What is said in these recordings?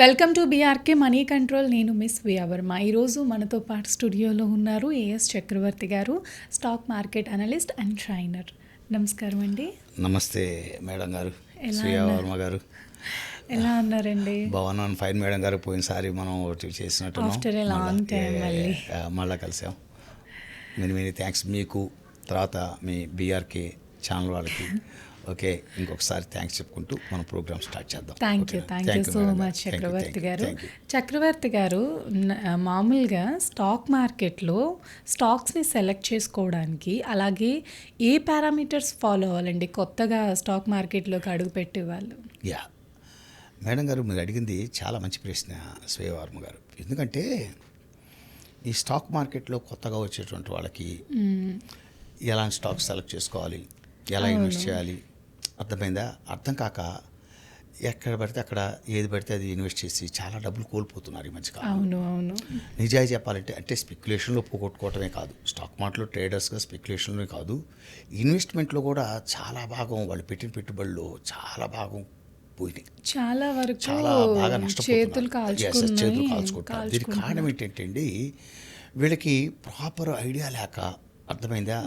Welcome to BRK money control. నేను miss వియావర్మ. ఈరోజు మనతో పాటు స్టూడియోలో ఉన్నారు ఏఎస్ చక్రవర్తి గారు, stock market analyst and trainer. నమస్కారం అండి. నమస్తే మేడం గారు, శ్రీయావర్మ గారు. ఎలా ఉన్నారండి? బాగున్నాను, ఫైన్ మేడం గారు. పోయినసారి మనం చేసినట్టు మళ్ళీ కలిసాం. మెనీ థ్యాంక్స్ మీకు, తర్వాత మీ బీఆర్కే ఛానల్ వాళ్ళకి. ఓకే, ఇంకొకసారి థ్యాంక్స్ చెప్పుకుంటూ మన ప్రోగ్రామ్ స్టార్ట్ చేద్దాం. Thank you so much Chakravarthy గారు. చక్రవర్తి గారు, మామూలుగా స్టాక్ మార్కెట్లో స్టాక్స్ని సెలెక్ట్ చేసుకోవడానికి అలాగే ఏ పారామీటర్స్ ఫాలో అవ్వాలండి కొత్తగా స్టాక్ మార్కెట్లోకి అడుగుపెట్టే వాళ్ళు? యా మేడం గారు, మీరు అడిగింది చాలా మంచి ప్రశ్న శ్రీవర్మ గారు. ఎందుకంటే ఈ స్టాక్ మార్కెట్లో కొత్తగా వచ్చేటువంటి వాళ్ళకి ఎలాంటి స్టాక్స్ సెలెక్ట్ చేసుకోవాలి, ఎలా ఇన్వెస్ట్ చేయాలి అర్థమైందా? అర్థం కాక ఎక్కడ పడితే అక్కడ ఏది పడితే అది ఇన్వెస్ట్ చేసి చాలా డబ్బులు కోల్పోతున్నారు ఈ మధ్యకాలం. అవును. నిజాయి చెప్పాలంటే అంటే స్పెక్యులేషన్లో పోగొట్టుకోవటమే కాదు, స్టాక్ మార్కెట్లో ట్రేడర్స్గా స్పెక్యులేషన్లో కాదు, ఇన్వెస్ట్మెంట్లో కూడా చాలా భాగం వాళ్ళు పెట్టిన పెట్టుబడుల్లో చాలా భాగం పోయినాయి. చాలా వరకు చాలా బాగా నష్టపోతున్నారు, చేతులు కాల్చుకుంటారు. దీనికి కారణం ఏంటంటే అండి, వీళ్ళకి ప్రాపర్ ఐడియా లేక, అర్థమైందా,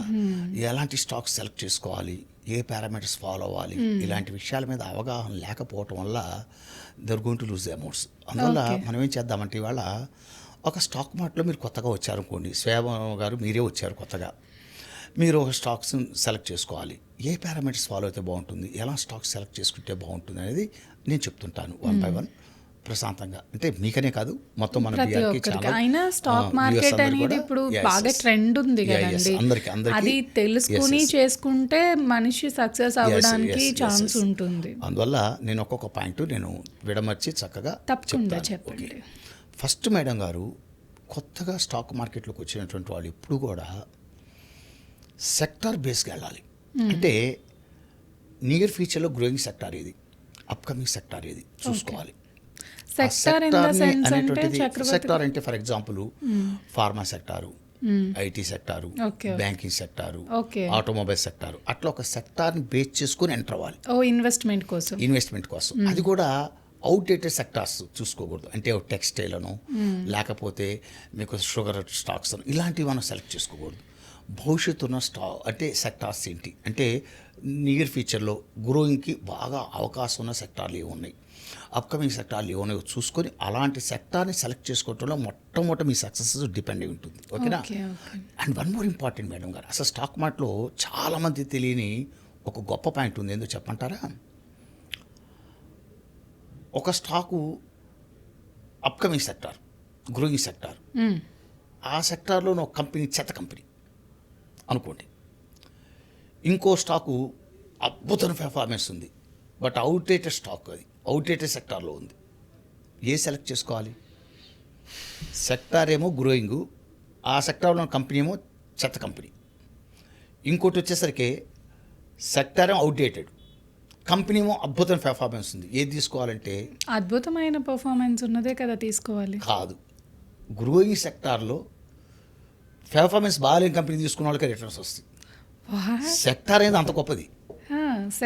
ఎలాంటి స్టాక్స్ సెలెక్ట్ చేసుకోవాలి, ఏ పారామీటర్స్ ఫాలో అవ్వాలి, ఇలాంటి విషయాల మీద అవగాహన లేకపోవటం వల్ల they're going to lose the amounts. అందువల్ల మనం ఏం చేద్దామంటే, ఇవాళ ఒక స్టాక్ మార్కెట్లో మీరు కొత్తగా వచ్చారనుకోండి, శ్వేమ గారు మీరే వచ్చారు కొత్తగా, మీరు ఒక స్టాక్స్ సెలెక్ట్ చేసుకోవాలి. ఏ పారామీటర్స్ ఫాలో అయితే బాగుంటుంది, ఎలా స్టాక్స్ సెలెక్ట్ చేసుకుంటే బాగుంటుంది అనేది నేను చెప్తుంటాను వన్ బై వన్ ప్రశాంతంగా. అంటే మీకనే కాదు, మొత్తం మన అయినా స్టాక్ మార్కెట్ అనేది ఇప్పుడు బాగా ట్రెండ్ ఉంది కదండి, అది తెలుసుకుని చేసుకుంటే మనిషి సక్సెస్ అవ్వడానికి ఛాన్స్ ఉంటుంది. అందువల్ల నేను ఒక్కొక్క పాయింట్ నేను విడమర్చి చక్కగా తప్పకుండా చెప్పండి. ఫస్ట్ మేడం గారు, కొత్తగా స్టాక్ మార్కెట్లోకి వచ్చినటువంటి వాళ్ళు ఎప్పుడు కూడా సెక్టార్ బేస్గా వెళ్ళాలి. అంటే నియర్ ఫ్యూచర్లో గ్రోయింగ్ సెక్టార్ ఏది, అప్కమింగ్ సెక్టార్ ఏది చూసుకోవాలి. సెక్టార్ అంటే for example pharma sector, IT sector, banking sector, automobile sector, అట్లా ఒక సెక్టార్ని బేస్ చేసుకుని ఎంటర్ అవ్వాలి ఇన్వెస్ట్మెంట్ కోసం. అది కూడా అవుట్డేటెడ్ సెక్టార్స్ చూసుకోకూడదు. అంటే టెక్స్టైల్ అను, లేకపోతే మీకు షుగర్ స్టాక్స్ అను, ఇలాంటివి మనం సెలెక్ట్ చేసుకోకూడదు. భవిష్యత్తు ఉన్న అంటే సెక్టార్స్ ఏంటి అంటే నియర్ ఫ్యూచర్లో గ్రోయింగ్కి బాగా అవకాశం ఉన్న సెక్టార్లు ఏమి ఉన్నాయి, అప్కమింగ్ సెక్టార్లు ఏమున్నాయో చూసుకొని అలాంటి సెక్టార్ని సెలెక్ట్ చేసుకోవడంలో మొట్టమొదటి మీ సక్సెస్ డిపెండ్ అయి ఉంటుంది. ఓకేనా? And one more important madam గారు, అసలు స్టాక్ మార్కెట్లో చాలామంది తెలియని ఒక గొప్ప పాయింట్ ఉంది. ఏందో చెప్పంటారా? ఒక stock upcoming sector, growing sector, ఆ సెక్టార్లోని ఒక కంపెనీ చెత్త కంపెనీ అనుకోండి, ఇంకో స్టాకు అద్భుతమైన పెర్ఫార్మెన్స్ ఉంది, బట్ అవుట్డేటెడ్ స్టాక్, అది అవుట్డేటెడ్ సెక్టార్లో ఉంది. ఏ సెలెక్ట్ చేసుకోవాలి? సెక్టార్ ఏమో గ్రోయింగ్, ఆ సెక్టార్లో కంపెనీ ఏమో చెత్త కంపెనీ. ఇంకోటి వచ్చేసరికి సెక్టార్ ఏమో అవుట్డేటెడ్, కంపెనీ ఏమో అద్భుతమైన పెర్ఫార్మెన్స్ ఉంది. ఏది తీసుకోవాలంటే అద్భుతమైన పెర్ఫార్మెన్స్ ఉన్నదే కదా తీసుకోవాలి. కాదు, గ్రోయింగ్ సెక్టార్లో పెర్ఫార్మెన్స్ బాగాలేని కంపెనీ తీసుకున్న వాళ్ళకి రిటర్న్స్ వస్తుంది. సెక్టార్ అనేది అంత గొప్పది.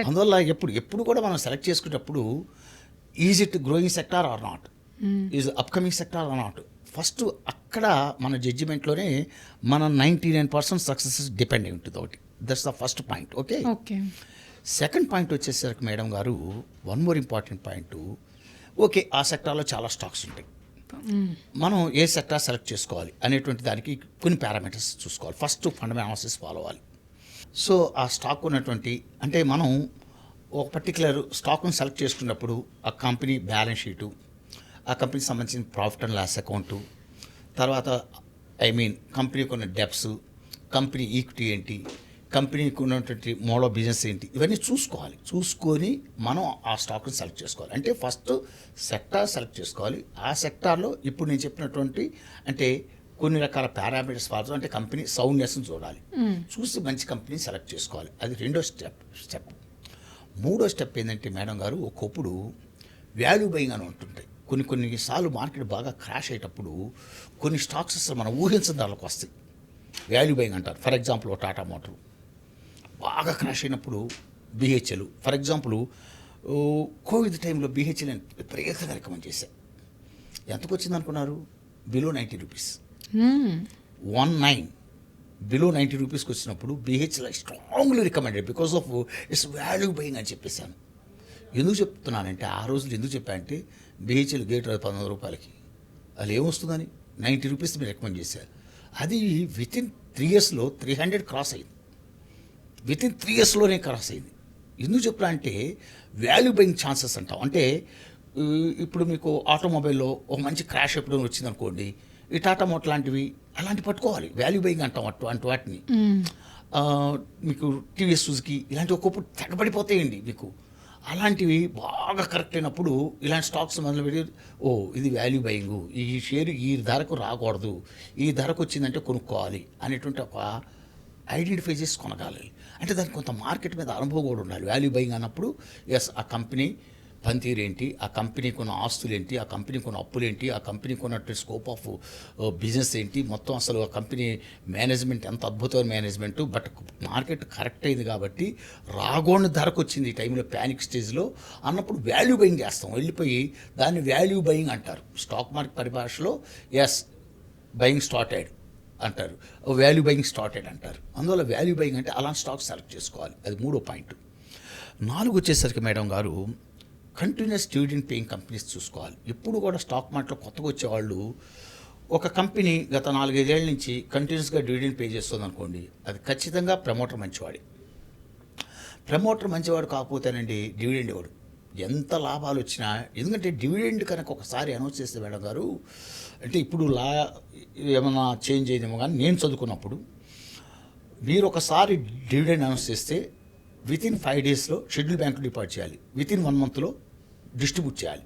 అందువల్ల ఎప్పుడు కూడా మనం సెలెక్ట్ చేసుకునేటప్పుడు is it growing sector or not, is upcoming sector or not, first అక్కడ మన జడ్జిమెంట్లోనే మన 99% సక్సెస్ డిపెండ్ అయి ఉంటుంది. ఒకటి, that's the first point. Okay. Second point వచ్చేసరికి మేడం గారు, one more important point. Okay, ఆ సెక్టార్లో చాలా స్టాక్స్ ఉంటాయి, మనం ఏ సెక్టార్ సెలెక్ట్ చేసుకోవాలి అనేటువంటి దానికి కొన్ని పారామీటర్స్ చూసుకోవాలి. ఫస్ట్ ఫండమెంటల్ అనాలిసిస్ ఫాలో అవ్వాలి. సో ఆ స్టాక్ ఉన్నటువంటి, అంటే మనం ఒక పర్టికులర్ స్టాక్ను సెలెక్ట్ చేసుకున్నప్పుడు ఆ కంపెనీ బ్యాలెన్స్ షీటు, ఆ కంపెనీకి సంబంధించిన ప్రాఫిట్ అండ్ లాస్ అకౌంటు, తర్వాత కంపెనీకి ఉన్న డెప్స్, కంపెనీ ఈక్విటీ ఏంటి, కంపెనీకి ఉన్నటువంటి మోడల్ ఆఫ్ బిజినెస్ ఏంటి, ఇవన్నీ చూసుకోవాలి. చూసుకొని మనం ఆ స్టాక్ని సెలెక్ట్ చేసుకోవాలి. అంటే ఫస్ట్ సెక్టార్ సెలెక్ట్ చేసుకోవాలి. ఆ సెక్టార్లో ఇప్పుడు నేను చెప్పినటువంటి అంటే కొన్ని రకాల పారామీటర్స్ ఫాలో, అంటే కంపెనీ సౌండ్నెస్ని చూడాలి, చూసి మంచి కంపెనీని సెలెక్ట్ చేసుకోవాలి. అది రెండో స్టెప్. మూడో స్టెప్ ఏంటంటే మేడం గారు, ఒకప్పుడు వాల్యూ బయింగ్ అని ఉంటుంటాయి. కొన్నిసార్లు మార్కెట్ బాగా క్రాష్ అయ్యేటప్పుడు కొన్ని స్టాక్స్ మనం ఊహించిన ధరలకు వస్తాయి, వాల్యూ బయింగ్ అంటారు. ఫర్ ఎగ్జాంపుల్ టాటా మోటార్ బాగా క్రాష్ అయినప్పుడు, బిహెచ్ఎల్ ఫర్ ఎగ్జాంపుల్ కోవిడ్ టైంలో బిహెచ్ఎల్ విపరీతంగా రికమెండ్ చేశాను. ఎంతకు వచ్చింది అనుకున్నారు? Below 90 rupees. హ్మ్. 19 బిలో 90 రూపీస్కి వచ్చినప్పుడు BHEL strongly recommended because of it's value buying అని చెప్పేశాను. ఎందుకు చెప్తున్నానంటే ఆ రోజులు ఎందుకు చెప్పానంటే BHEL గేట్ 1100 రూపాయలకి అది ఏమొస్తుందని 90 రూపీస్ మీరు రికమెండ్ చేశారు. అది వితిన్ 3 ఇయర్స్లో 300 క్రాస్ అయింది. వితిన్ 3 ఇయర్స్లోనే క్రాస్ అయింది. ఎందుకు చెప్తా అంటే వాల్యూ బయింగ్ ఛాన్సెస్ అంటాం. అంటే ఇప్పుడు మీకు ఆటోమొబైల్లో ఒక మంచి క్రాష్ ఎప్పుడైనా వచ్చిందనుకోండి, ఈ టాటా మోటార్ లాంటివి అలాంటి పట్టుకోవాలి. వాల్యూ బయింగ్ అంటాం అటువంటి వాటిని. మీకు టీవీఎస్ సుజుకి ఇలాంటివి ఒక్కొక్కటి తెగబడిపోతాయండి మీకు. అలాంటివి బాగా కరెక్ట్ అయినప్పుడు ఇలాంటి స్టాక్స్ మొదలుపెట్టి ఇది వాల్యూ బయింగు, ఈ షేర్ ఈ ధరకు రాకూడదు, ఈ ధరకు వచ్చిందంటే కొనుక్కోవాలి అనేటువంటి ఒక ఐడెంటిఫై చేసి కొనగాలి. అంటే దానికి కొంత మార్కెట్ మీద అనుభవం కూడా ఉండాలి. వాల్యూ బయింగ్ అన్నప్పుడు ఎస్ ఆ కంపెనీ పనితీరు ఏంటి, ఆ కంపెనీకి ఉన్న ఆస్తులు ఏంటి, ఆ కంపెనీకి ఉన్న అప్పులు ఏంటి, ఆ కంపెనీకి ఉన్నటువంటి స్కోప్ ఆఫ్ బిజినెస్ ఏంటి, మొత్తం అసలు ఆ కంపెనీ మేనేజ్మెంట్ ఎంత అద్భుతమైన మేనేజ్మెంట్. బట్ మార్కెట్ కరెక్ట్ అయింది కాబట్టి రాగోని ధరకు వచ్చింది ఈ టైంలో ప్యానిక్ స్టేజ్లో అన్నప్పుడు వాల్యూ బయింగ్ చేస్తాం. వెళ్ళిపోయి దాన్ని వాల్యూ బయింగ్ అంటారు. స్టాక్ మార్కెట్ పరిభాషలో ఎస్ బయింగ్ స్టార్టెడ్ అంటారు, వాల్యూ బయింగ్ స్టార్టెడ్ అంటారు. అందువల్ల వాల్యూ బయింగ్ అంటే అలాంటి స్టాక్ సెలెక్ట్ చేసుకోవాలి. అది 3వ పాయింట్. 4 వచ్చేసరికి మేడం గారు కంటిన్యూస్ డివిడెండ్ పేయింగ్ కంపెనీస్ చూసుకోవాలి. ఎప్పుడు కూడా స్టాక్ మార్కెట్లో కొత్తగా వచ్చేవాళ్ళు ఒక కంపెనీ గత 4-5 ఏళ్ళ నుంచి కంటిన్యూస్గా డివిడెండ్ పే చేస్తుంది అనుకోండి, అది ఖచ్చితంగా ప్రమోటర్ మంచివాడే. ప్రమోటర్ మంచివాడు కాకపోతేనండి డివిడెండ్ ఇవ్వడు ఎంత లాభాలు వచ్చినా. ఎందుకంటే డివిడెండ్ కనుక ఒకసారి అనౌన్స్ చేస్తే మేడం గారు, అంటే ఇప్పుడు ఏమన్నా చేంజ్ అయ్యేదేమో కానీ నేను చదువుకున్నప్పుడు మీరు ఒకసారి డివిడెండ్ అనౌన్స్ చేస్తే వితిన్ 5 డేస్లో షెడ్యూల్ బ్యాంకు డిపాజిట్ చేయాలి, వితిన్ 1 మంత్లో డిస్ట్రిబ్యూట్ చేయాలి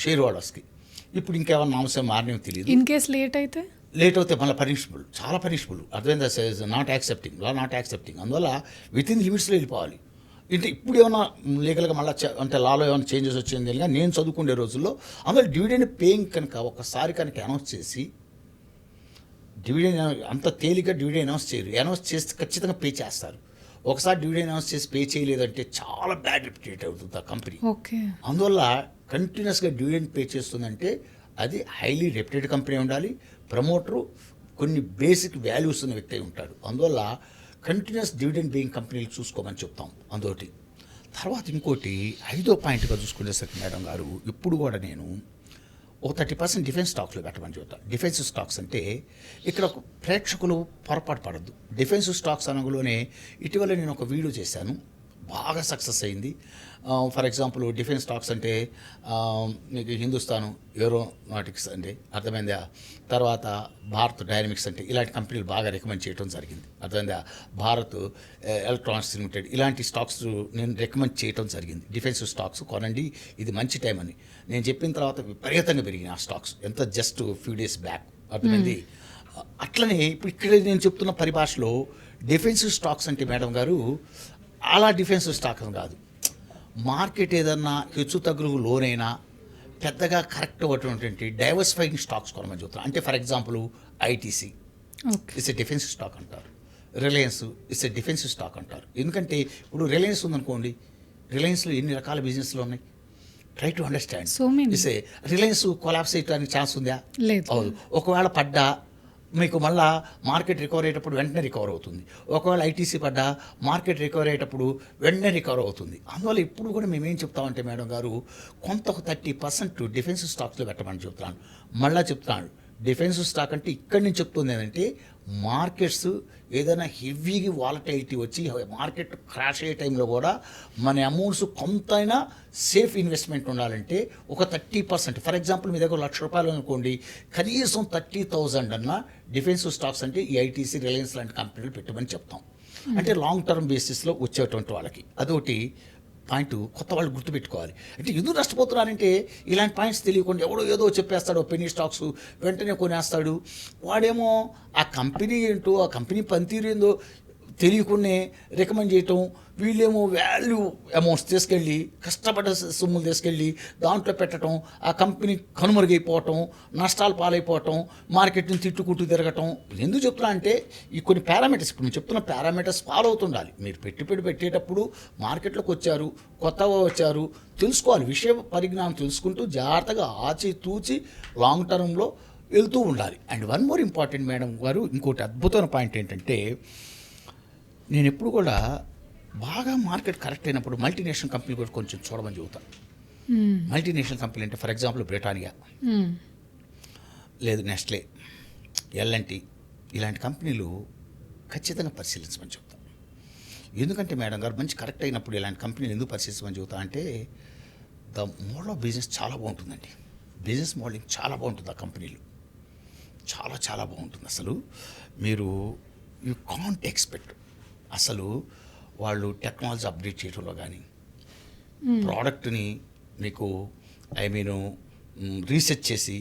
షేర్ హోల్డర్స్కి. ఇప్పుడు ఇంకేమన్నా అంశం మారనేమో తెలియదు. ఇన్ కేస్ లేట్ అయితే మళ్ళీ పనిషబుల్, చాలా పనిషబుల్. అర్థమైందా? Not accepting, law not accepting. అందువల్ల వితిన్ లిమిట్స్లో వెళ్ళిపోవాలి. అంటే ఇప్పుడు ఏమన్నా లీగల్గా మళ్ళీ అంటే లాలో ఏమైనా చేంజెస్ వచ్చింది కానీ నేను చదువుకునే రోజుల్లో అందులో డివిడెండ్ పేయింగ్ కనుక ఒకసారి కనుక అనౌన్స్ చేసి డివిడెండ్ అంత తేలిక డివిడెండ్ అనౌన్స్ చేయరు. అనౌన్స్ చేస్తే ఖచ్చితంగా పే చేస్తారు. ఒకసారి డివిడెండ్ అనౌన్స్ చేసి పే చేయలేదంటే చాలా బ్యాడ్ రిప్యుటేట్ అవుతుంది ఆ కంపెనీ. అందువల్ల కంటిన్యూస్గా డివిడెండ్ పే చేస్తుందంటే అది హైలీ రెప్యుటెడ్ కంపెనీ ఉండాలి, ప్రమోటరు కొన్ని బేసిక్ వాల్యూస్ ఉన్న వ్యక్తి ఉంటాడు. అందువల్ల కంటిన్యూస్ డివిడెండ్ పేయింగ్ కంపెనీలు చూసుకోమని చెప్తాం. అందుకటి తర్వాత ఇంకోటి 5వ పాయింట్గా చూసుకునేసరికి మేడం గారు ఇప్పుడు కూడా నేను ఓ 30% డిఫెన్స్ స్టాక్స్లో పెట్టమని చెప్తాను. డిఫెన్స్ స్టాక్స్ అంటే ఇక్కడ ఒక ప్రేక్షకులు పొరపాటు పడద్దు. డిఫెన్స్ స్టాక్స్ అనగానే ఇటీవల నేను ఒక వీడియో చేశాను, బాగా సక్సెస్ అయింది. ఫర్ ఎగ్జాంపుల్ డిఫెన్స్ స్టాక్స్ అంటే మీకు హిందుస్థాను ఏరోనాటిక్స్ అంటే అర్థమైందా, తర్వాత భారత్ డైనమిక్స్ అంటే ఇలాంటి కంపెనీలు బాగా రికమెండ్ చేయడం జరిగింది. అర్థమైందా, భారత్ ఎలక్ట్రానిక్స్ లిమిటెడ్ ఇలాంటి స్టాక్స్ నేను రికమెండ్ చేయడం జరిగింది. డిఫెన్స్ స్టాక్స్ కొనండి, ఇది మంచి టైం అని నేను చెప్పిన తర్వాత విపరీతంగా పెరిగిన ఆ స్టాక్స్ ఎంత జస్ట్ ఫ్యూ డేస్ బ్యాక్. అర్థమైంది. అట్లనే ఇప్పుడు ఇక్కడ నేను చెప్తున్న పరిభాషలో డిఫెన్సివ్ స్టాక్స్ అంటే మేడం గారు అలా డిఫెన్సివ్ స్టాక్ అని కాదు. మార్కెట్ ఏదన్నా హెచ్చు తగ్గులకు లోనైనా పెద్దగా కరెక్ట్ అవ్వటువంటి డైవర్సిఫైయింగ్ స్టాక్స్ కొనమని చెప్తాను. అంటే for example ITC it's a defensive stock అంటారు, Reliance it's a defensive stock అంటారు. ఎందుకంటే ఇప్పుడు రిలయన్స్ ఉందనుకోండి, రిలయన్స్లో ఎన్ని రకాల బిజినెస్లు ఉన్నాయి, try to understand. It's a Reliance collapse అయ్యడానికి ఛాన్స్ ఉందా? అవును. ఒకవేళ పడ్డా మీకు మళ్ళా మార్కెట్ రికవర్ అయ్యేటప్పుడు వెంటనే రికవర్ అవుతుంది. ఒకవేళ ఐటీసీ పడ్డా మార్కెట్ రికవర్ అయ్యేటప్పుడు వెంటనే రికవర్ అవుతుంది. అందువల్ల ఇప్పుడు కూడా మేమేం చెప్తామంటే మేడం గారు కొంత 30% డిఫెన్సివ్ స్టాక్స్లో పెట్టమని చెప్తున్నాను. మళ్ళీ చెప్తున్నాను, డిఫెన్సివ్ స్టాక్ అంటే ఇక్కడి నుంచి చెప్తుంది ఏంటంటే మార్కెట్స్ ఏదైనా హెవీగా వాలటైలిటీ వచ్చి మార్కెట్ క్రాష్ అయ్యే టైంలో కూడా మన అమౌంట్స్ కొంతైనా సేఫ్ ఇన్వెస్ట్మెంట్ ఉండాలంటే ఒక 30%. ఫర్ ఎగ్జాంపుల్ మీ దగ్గర ₹1,00,000 అనుకోండి, కనీసం 30,000 అన్న డిఫెన్సివ్ స్టాక్స్ అంటే ఈ ఐటీసీ రిలయన్స్ లాంటి కంపెనీలు పెట్టమని చెప్తాం. అంటే లాంగ్ టర్మ్ బేసిస్లో వచ్చేటువంటి వాళ్ళకి అదొకటి పాయింట్ కొత్త వాళ్ళు గుర్తుపెట్టుకోవాలి. అంటే ఎందుకు నష్టపోతున్నారంటే ఇలాంటి పాయింట్స్ తెలియకుండా ఎవడో ఏదో చెప్పేస్తాడు, పెన్నీ స్టాక్స్ వెంటనే కొనేస్తాడు. వాడేమో ఆ కంపెనీ ఏంటో ఆ కంపెనీ పనితీరు ఏందో తెలియకునే రికమెండ్ చేయటం, వీళ్ళేమో వాల్యూ అమౌంట్స్ తీసుకెళ్ళి కష్టపడ్డ సొమ్ములు తీసుకెళ్ళి దాంట్లో పెట్టడం, ఆ కంపెనీ కనుమరుగైపోవటం, నష్టాలు పాలైపోవటం, మార్కెట్ని తిట్టుకుంటూ తిరగటం. ఎందుకు చెప్తున్నా అంటే ఈ కొన్ని పారామీటర్స్, ఇప్పుడు నేను చెప్తున్న పారామీటర్స్ ఫాలో అవుతుండాలి. మీరు పెట్టుబడి పెట్టేటప్పుడు మార్కెట్లోకి వచ్చారు, కొత్తగా వచ్చారు, తెలుసుకోవాలి, విషయ పరిజ్ఞానం తెలుసుకుంటూ జాగ్రత్తగా ఆచితూచి లాంగ్ టర్మ్లో వెళ్తూ ఉండాలి. And one more important madam గారు, ఇంకోటి అద్భుతమైన పాయింట్ ఏంటంటే, నేను ఎప్పుడు కూడా బాగా మార్కెట్ కరెక్ట్ అయినప్పుడు మల్టీనేషనల్ కంపెనీ కూడా కొంచెం చూడమని చెబుతాను. మల్టీనేషనల్ కంపెనీ అంటే ఫర్ ఎగ్జాంపుల్ బ్రిటానియా, లేదు నెస్ట్లే, ఎల్ఎన్టీ, ఇలాంటి కంపెనీలు ఖచ్చితంగా పరిశీలించమని చెప్తాను. ఎందుకంటే మేడం గారు మంచి కరెక్ట్ అయినప్పుడు ఇలాంటి కంపెనీలు ఎందుకు పరిశీలించమని చెబుతా అంటే, ద మోడల్ ఆఫ్ బిజినెస్ చాలా బాగుంటుందండి. బిజినెస్ మోడలింగ్ చాలా బాగుంటుంది ఆ కంపెనీలు, చాలా చాలా బాగుంటుంది. అసలు మీరు యూ కాంట్ ఎక్స్పెక్ట్, అసలు వాళ్ళు టెక్నాలజీ అప్డేట్ చేయడంలో కానీ, ప్రోడక్ట్ని మీకు రీసెర్చ్ చేసి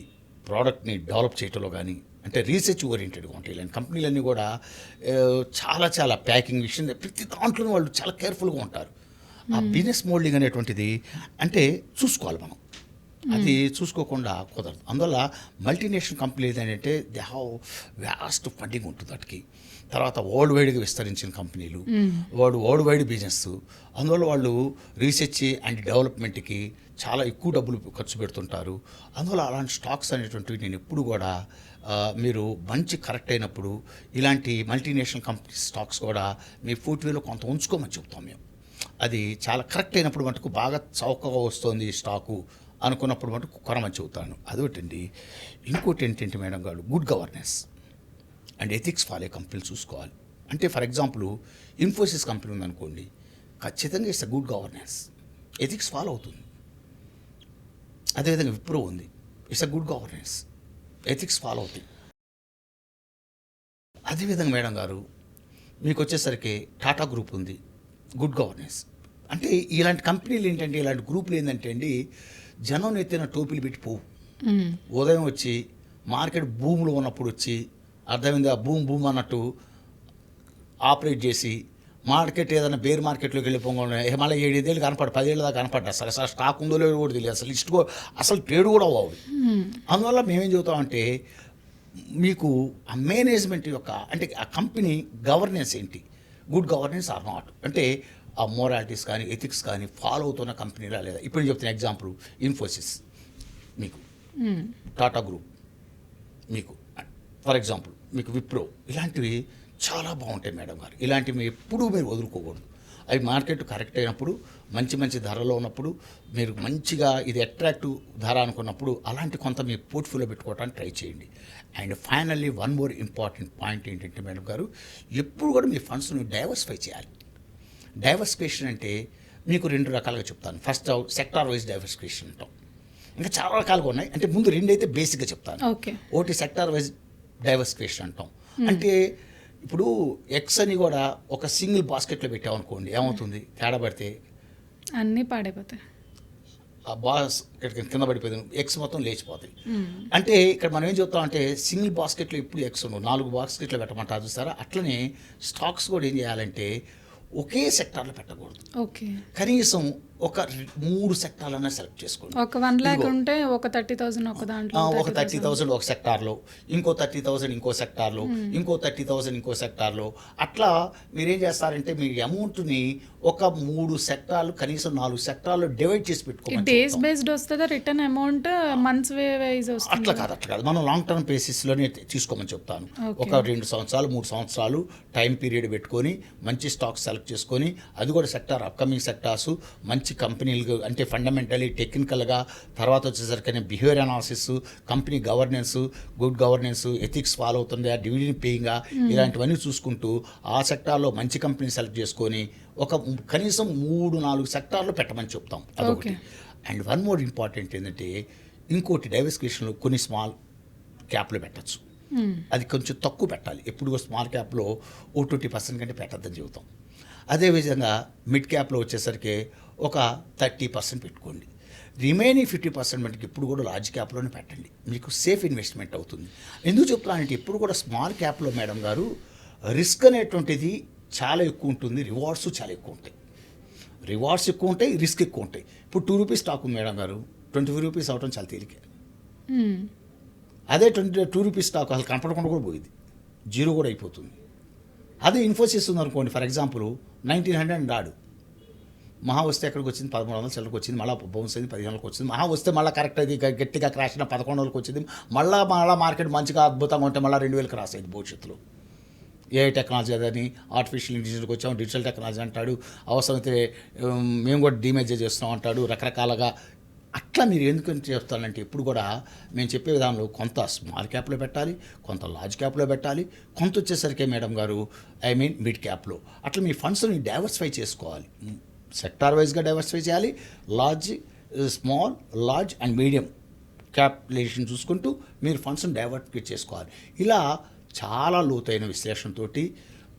ప్రోడక్ట్ని డెవలప్ చేయడంలో కానీ, అంటే రీసెర్చ్ ఓరియంటెడ్గా ఉంటాయి ఇలాంటి కంపెనీలన్నీ కూడా. చాలా చాలా ప్యాకింగ్ విషయం ప్రతి దాంట్లోనూ వాళ్ళు చాలా కేర్ఫుల్గా ఉంటారు. ఆ బిజినెస్ మోడలింగ్ అనేటువంటిది అంటే చూసుకోవాలి మనం, అది చూసుకోకుండా కుదరదు. అందువల్ల మల్టీనేషనల్ కంపెనీ ఏంటంటే దే హ్యావ్ వ్యాస్ట్ ఫండింగ్ ఉంటుంది వాటికి. తర్వాత వరల్డ్ వైడ్గా విస్తరించిన కంపెనీలు, వరల్డ్ వైడ్ బిజినెస్. అందువల్ల వాళ్ళు రీసెర్చ్ అండ్ డెవలప్మెంట్కి చాలా ఎక్కువ డబ్బులు ఖర్చు పెడుతుంటారు. అందువల్ల అలాంటి స్టాక్స్ అనేటువంటివి నేను ఎప్పుడు కూడా మీరు మంచి కరెక్ట్ అయినప్పుడు ఇలాంటి మల్టీనేషనల్ కంపెనీ స్టాక్స్ కూడా మీ పోర్ట్ఫోలియోలో కొంత ఉంచుకోమని చెప్తాం మేము. అది చాలా కరెక్ట్ అయినప్పుడు మటుకు బాగా చౌకగా వస్తుంది స్టాకు అనుకున్నప్పుడు మటుకు కొనమని చెబుతాను. అదొకటండి. ఇంకోటి ఏంటంటే మేడం గారు, good governance and ethics follow కంపెనీలు చూసుకోవాలి. అంటే ఫర్ ఎగ్జాంపుల్ ఇన్ఫోసిస్ కంపెనీ ఉందనుకోండి, ఖచ్చితంగా it's a good governance, ethics follow అవుతుంది. అదేవిధంగా విప్రో ఉంది, it's a good governance, ethics follow అవుతుంది. అదేవిధంగా మేడం గారు మీకు వచ్చేసరికి టాటా గ్రూప్ ఉంది, గుడ్ గవర్నెన్స్. అంటే ఇలాంటి కంపెనీలు ఏంటంటే, ఇలాంటి గ్రూపులు ఏంటంటే అండి, జనం ఎత్తిన టోపీలు పెట్టి పోవు. ఉదయం వచ్చి మార్కెట్ భూములు ఉన్నప్పుడు వచ్చి అర్థమైంది ఆ భూమ్ అన్నట్టు ఆపరేట్ చేసి, మార్కెట్ ఏదైనా బేర్ మార్కెట్లోకి వెళ్ళిపోగానే మళ్ళీ 7 ఏళ్ళు కనపడ 10 ఏళ్ళ దాకా కనపడ్డా అసలు స్టాక్ ఉందో లేదో కూడా తెలియదు, అసలు లిస్ట్ అసలు ట్రేడ్ కూడా అవ్వవు. అందువల్ల మేమేం చెబుతామంటే, మీకు ఆ మేనేజ్మెంట్ యొక్క అంటే ఆ కంపెనీ గవర్నెన్స్ ఏంటి, గుడ్ గవర్నెన్స్ ఆర్ నాట్, అంటే ఆ మోరాలిటీస్ కానీ ఎథిక్స్ కానీ ఫాలో అవుతున్న కంపెనీలా లేదా. ఇప్పుడు నేను చెప్తున్న ఎగ్జాంపుల్ ఇన్ఫోసిస్ మీకు, టాటా గ్రూప్ మీకు, ఫర్ ఎగ్జాంపుల్ మీకు విప్రో, ఇలాంటివి చాలా బాగుంటాయి మేడం గారు. ఇలాంటివి ఎప్పుడూ మీరు వదులుకోకూడదు. అవి మార్కెట్ కరెక్ట్ అయినప్పుడు, మంచి ధరలో ఉన్నప్పుడు, మీరు మంచిగా ఇది అట్రాక్టివ్ ధర అనుకున్నప్పుడు అలాంటి కొంత మీ పోర్ట్ఫోలియో పెట్టుకోవడానికి ట్రై చేయండి. And finally one more important point ఏంటంటే మేడం గారు, ఎప్పుడు కూడా మీ ఫండ్స్ను డైవర్సిఫై చేయాలి. డైవర్సిఫికేషన్ అంటే మీకు 2 రకాలుగా చెప్తాను. ఫస్ట్ సెక్టార్ వైజ్ డైవర్సిఫికేషన్ అంటాం, ఇంకా చాలా రకాలుగా ఉన్నాయి. అంటే ముందు 2 అయితే బేసిక్గా చెప్తాను. ఒకటి సెక్టార్ వైజ్ డైవర్సిఫికేషన్ అంటాం. అంటే ఇప్పుడు ఎక్స్ అని కూడా ఒక సింగిల్ బాస్కెట్లో పెట్టామనుకోండి, ఏమవుతుంది, తేడా పడితే అన్నీ పాడైపోతాయి, ఆ బాస్ కింద పడిపోతుంది, ఎక్స్ మొత్తం లేచిపోతాయి. అంటే ఇక్కడ మనం ఏం చెప్తామంటే, సింగిల్ బాస్కెట్లో ఇప్పుడు ఎక్స్ ఉండవు, 4 బాస్కెట్లో పెట్టమంటారు చూస్తారా. అట్లనే స్టాక్స్ కూడా ఏం చేయాలంటే ఒకే సెక్టార్లో పెట్టకూడదు. కనీసం ఒక 3 సెక్టార్లన్నా సెలెక్ట్ చేసుకోండి. ఒక 1 lakh ఉంటే ఒక 30,000 ఒక దాంట్లో, ఒక 30,000 ఒక సెక్టార్లో, ఇంకో 30,000 ఇంకో సెక్టార్లో, ఇంకో 30,000 ఇంకో సెక్టార్లో. అట్లా మీరేం చేస్తారంటే మీ అమౌంట్ని ఒక 3 సెక్టార్లు, కనీసం 4 సెక్టార్లు డివైడ్ చేసి పెట్టుకోండి. డేస్ బేస్డ్ వస్తుందా రిటర్న్ అమౌంట్, మంత్స్ వైజ్ వస్తుందా? అట్లా కాదు, మనం లాంగ్ టర్మ్ బేసిస్లోనే తీసుకోమని చెప్తాను. ఒక 2 సంవత్సరాలు 3 సంవత్సరాలు టైం పీరియడ్ పెట్టుకొని మంచి స్టాక్స్ సెలెక్ట్ చేసుకొని, అది కూడా సెక్టార్ అప్కమింగ్ సెక్టార్స్, మంచి కంపెనీలు అంటే ఫండమెంటలీ టెక్నికల్గా, తర్వాత వచ్చేసరికి behaviour analysis, company governance, good governance, ethics follow అవుతుందా, డివిడెండ్ పేయింగా, ఇలాంటివన్నీ చూసుకుంటూ ఆ సెక్టార్లో మంచి కంపెనీ సెలెక్ట్ చేసుకొని ఒక కనీసం 3-4 సెక్టార్లు పెట్టమని చెప్తాం. అదొకటి. అండ్ వన్ మోర్ ఇంపార్టెంట్ ఏంటంటే, ఇంకోటి డైవర్సిఫికేషన్లో కొన్ని స్మాల్ క్యాప్లో పెట్టచ్చు. అది కొంచెం తక్కువ పెట్టాలి. ఎప్పుడు స్మాల్ క్యాప్లో 20% కంటే పెట్టద్దని చెబుతాం. అదేవిధంగా మిడ్ క్యాప్లో వచ్చేసరికి ఒక 30% పెట్టుకోండి. రిమైనింగ్ 50% మనకి ఎప్పుడు కూడా లార్జ్ క్యాప్లోనే పెట్టండి, మీకు సేఫ్ ఇన్వెస్ట్మెంట్ అవుతుంది. ఎందుకు చెప్తున్నానంటే, ఎప్పుడు కూడా స్మాల్ క్యాప్లో మేడం గారు రిస్క్ అనేటువంటిది చాలా ఎక్కువ ఉంటుంది, రివార్డ్స్ చాలా ఎక్కువ ఉంటాయి. రివార్డ్స్ ఎక్కువ ఉంటాయి, రిస్క్ ఎక్కువ ఉంటాయి. ఇప్పుడు 2 రూపీస్ స్టాక్ ఉంది మేడం గారు, 25 రూపీస్ అవటం చాలా తేలికే. అదే 2 రూపీస్ స్టాక్ అసలు కనపడకుండా కూడా పోయింది, జీరో కూడా అయిపోతుంది. అదే ఇన్ఫోసిస్ ఉంది అనుకోండి, ఫర్ ఎగ్జాంపుల్ 1900 రాడు, మహా వస్తే ఎక్కడికి వచ్చింది 1300 చిల్లరకు వచ్చింది, మళ్ళీ బౌన్స్ అయింది 1500కి వచ్చింది, మహా వస్తే మళ్ళీ కరెక్ట్ అది గట్టిగా క్రాష్ అయిన 1100కి వచ్చింది, మళ్ళీ మార్కెట్ మంచిగా అద్భుతంగా ఉంటే మళ్ళీ 2000 క్రాస్ అయింది భవిష్యత్తులో. ఏఐ టెక్నాలజీ అదని, ఆర్టిఫిషియల్ ఇంటెలిజెన్స్కి వచ్చాము, డిజిటల్ టెక్నాలజీ అంటాడు, అవసరమైతే మేము కూడా డిమేజర్ చేస్తున్నాం అంటాడు, రకరకాలుగా. అట్లా మీరు ఎందుకని చేస్తానంటే ఎప్పుడు కూడా మేము చెప్పే విధానంలో కొంత స్మాల్ క్యాప్లో పెట్టాలి, కొంత లార్జ్ క్యాప్లో పెట్టాలి, కొంత వచ్చేసరికి మేడం గారు మిడ్ క్యాప్లో. అట్లా మీ ఫండ్స్ని డైవర్సిఫై చేసుకోవాలి, సెక్టార్ వైజ్గా డైవర్సిఫై చేయాలి. Small, large and medium capitalization చూసుకుంటూ మీరు ఫండ్స్ని డైవర్ట్ చేసుకోవాలి. ఇలా చాలా లోతైన విశ్లేషణతోటి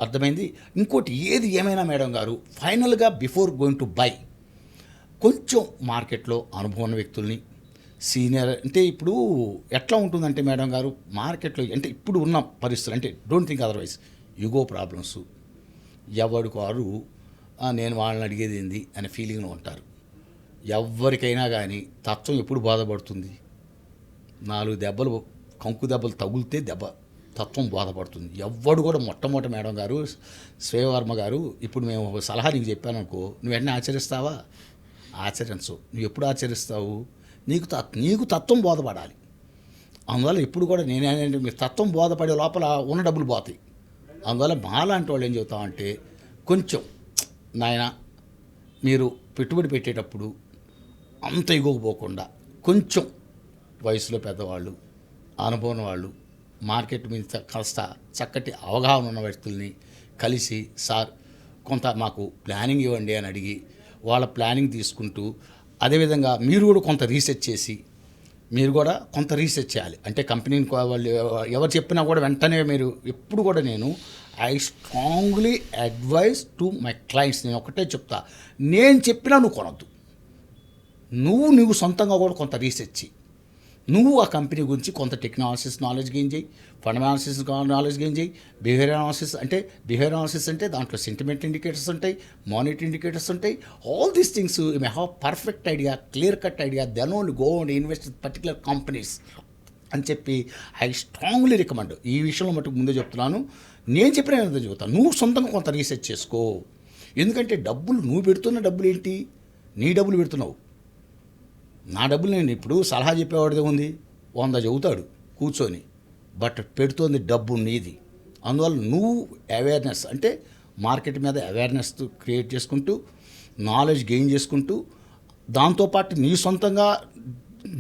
అర్థమైంది. ఇంకోటి ఏది ఏమైనా మేడం గారు, ఫైనల్గా బిఫోర్ గోయింగ్ టు బై కొంచెం మార్కెట్లో అనుభవం ఉన్న వ్యక్తుల్ని, సీనియర్ అంటే ఇప్పుడు ఎట్లా ఉంటుందంటే మేడం గారు, మార్కెట్లో అంటే ఇప్పుడు ఉన్న పరిస్థితులు అంటే డోంట్ థింక్ అదర్వైజ్, యుగో ప్రాబ్లమ్స్, ఎవరికి వారు నేను వాళ్ళని అడిగేది ఏంది అనే ఫీలింగ్లో ఉంటారు. ఎవరికైనా కానీ తత్వం ఎప్పుడు బాధపడుతుంది, 4 దెబ్బలు కంకు దెబ్బలు తగులితే తత్వం బాధపడుతుంది. ఎవ్వడు కూడా మొట్టమొదటి మేడం గారు శ్రేయవర్మ గారు, ఇప్పుడు మేము ఒక సలహా నీకు చెప్పాను అనుకో, నువ్వు వెంటనే ఆచరిస్తావా? ఆచరించు. నువ్వు ఎప్పుడు ఆచరిస్తావు? నీకు తత్వం బోధపడాలి. అందువల్ల ఇప్పుడు కూడా నేనేంటంటే మీ తత్వం బోధపడే లోపల ఉన్న డబ్బులు పోతాయి. అందువల్ల మాలాంటి వాళ్ళు ఏం చెబుతామంటే, కొంచెం నాయన మీరు పెట్టుబడి పెట్టేటప్పుడు అంత ఎగోకపోకుండా కొంచెం వయసులో పెద్దవాళ్ళు, అనుభవం వాళ్ళు, మార్కెట్ మీద కాస్త చక్కటి అవగాహన ఉన్న వ్యక్తుల్ని కలిసి, సార్ కొంత మాకు ప్లానింగ్ ఇవ్వండి అని అడిగి వాళ్ళ ప్లానింగ్ తీసుకుంటూ, అదేవిధంగా మీరు కూడా కొంత రీసెర్చ్ చేసి, మీరు కూడా కొంత రీసెర్చ్ చేయాలి. అంటే కంపెనీని వాళ్ళు ఎవరు చెప్పినా కూడా వెంటనే మీరు ఎప్పుడు కూడా I strongly advise to my clients, నేను ఒకటే చెప్తా, నేను చెప్పినా నువ్వు కొనొద్దు. నువ్వు సొంతంగా కూడా కొంత రీసెర్చ్ చేయి. నువ్వు ఆ కంపెనీ గురించి కొంత టెక్నాలజీస్ నాలెడ్జ్ గెయిన్ చేయి, ఫండ్ అనాలిసిస్ నాలెడ్జ్ గెయిన్ చేయి, బిహేవియర్ అనాలిసిస్ అంటే దాంట్లో సెంటిమెంట్ ఇండికేటర్స్ ఉంటాయి, మానిటరీ ఇండికేటర్స్ ఉంటాయి. All these things you may have perfect idea, clear cut idea, then only go and invest in particular companies అని చెప్పి I strongly recommend. ఈ విషయంలో మటుకు ముందే చెప్తున్నాను, నేను చెప్పిన విధంగా చెబుతాను, నువ్వు సొంతంగా కొంత రీసెర్చ్ చేసుకో. ఎందుకంటే నువ్వు పెడుతున్న డబ్బులు ఏంటి, నీ డబ్బులు పెడుతున్నావు. నా డబ్బులు నేను ఇప్పుడు సలహా చెప్పేవాడిదే ఉంది, 100 చెబుతాడు కూర్చొని, బట్ పెడుతోంది డబ్బు నీది. అందువల్ల నువ్వు అవేర్నెస్ అంటే మార్కెట్ మీద అవేర్నెస్ క్రియేట్ చేసుకుంటూ, నాలెడ్జ్ గెయిన్ చేసుకుంటూ, దాంతోపాటు నీ సొంతంగా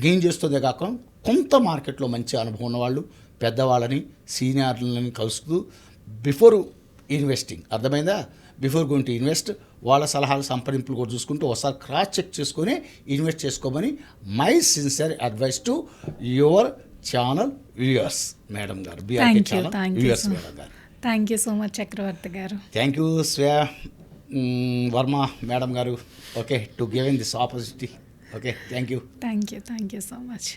గెయిన్ చేస్తుందే కాక కొంత మార్కెట్లో మంచి అనుభవం ఉన్నవాళ్ళు, పెద్దవాళ్ళని, సీనియర్లని కలుస్తూ బిఫోర్ ఇన్వెస్టింగ్, అర్థమైందా? బిఫోర్ గోయింగ్ టు ఇన్వెస్ట్ వాళ్ళ సలహాలు సంప్రదింపులు కూడా చూసుకుంటూ ఒకసారి క్రాస్ చెక్ చేసుకొని ఇన్వెస్ట్ చేసుకోమని my sincere advice to your channel viewers madam గారు, బిఆర్కే ఛానల్ వ్యూయర్స్ మేడం గారు. Thank you so much Chakravarthy గారు. Thank you Shreya Varma madam గారు, okay, to giving this opportunity. Okay, thank you so much.